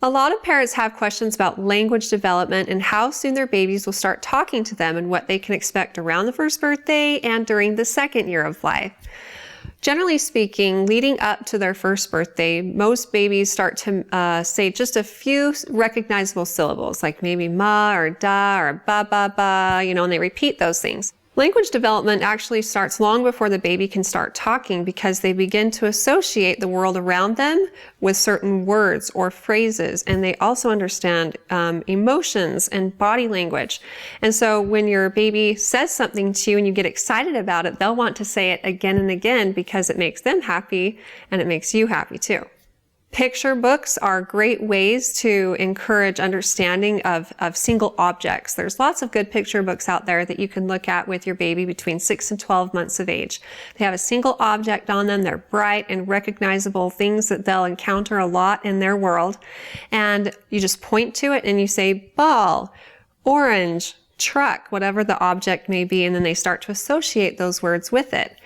A lot of parents have questions about language development and how soon their babies will start talking to them and what they can expect around the first birthday and during the second year of life. Generally speaking, leading up to their first birthday, most babies start to say just a few recognizable syllables, like maybe ma or da or ba ba ba, and they repeat those things. Language development actually starts long before the baby can start talking because they begin to associate the world around them with certain words or phrases, and they also understand emotions and body language. And so when your baby says something to you and you get excited about it, they'll want to say it again and again because it makes them happy and it makes you happy too. Picture books are great ways to encourage understanding of single objects. There's lots of good picture books out there that you can look at with your baby between 6 and 12 months of age. They have a single object on them. They're bright and recognizable things that they'll encounter a lot in their world. And you just point to it and you say ball, orange, truck, whatever the object may be, and then they start to associate those words with it.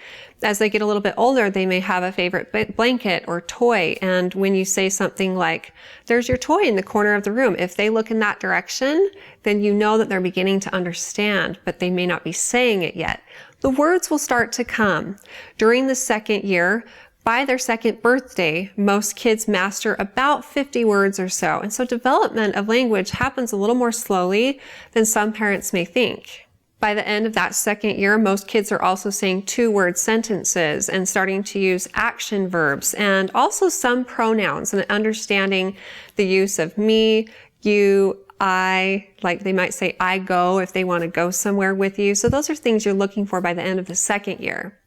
As they get a little bit older, they may have a favorite blanket or toy, and when you say something like, there's your toy in the corner of the room, if they look in that direction, then you know that they're beginning to understand, but they may not be saying it yet. The words will start to come. During the second year, by their second birthday, most kids master about 50 words or so, and so development of language happens a little more slowly than some parents may think. By the end of that second year, most kids are also saying 2-word sentences and starting to use action verbs and also some pronouns and understanding the use of me, you, I, like they might say I go if they want to go somewhere with you. So those are things you're looking for by the end of the second year.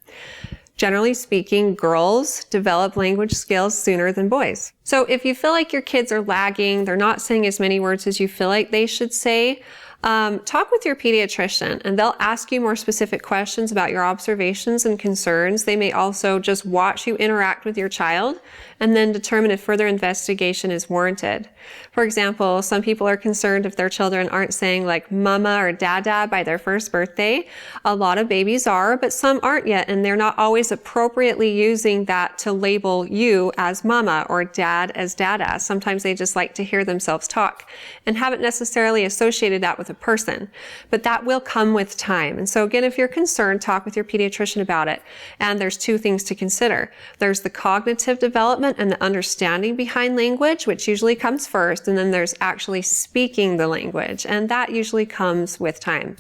Generally speaking, girls develop language skills sooner than boys. So if you feel like your kids are lagging, they're not saying as many words as you feel like they should say, talk with your pediatrician and they'll ask you more specific questions about your observations and concerns. They may also just watch you interact with your child and then determine if further investigation is warranted. For example, some people are concerned if their children aren't saying like mama or dada by their first birthday. A lot of babies are, but some aren't yet, and they're not always appropriately using that to label you as mama or dad as dada. Sometimes they just like to hear themselves talk and haven't necessarily associated that with a person, but that will come with time. And so again, if you're concerned, talk with your pediatrician about it. And there's 2 things to consider. There's the cognitive development and the understanding behind language, which usually comes first, and then there's actually speaking the language, and that usually comes with time.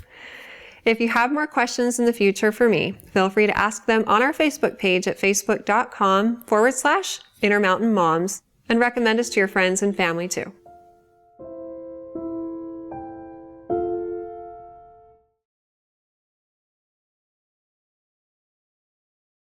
If you have more questions in the future for me, feel free to ask them on our Facebook page at facebook.com/Intermountain Moms, and recommend us to your friends and family too.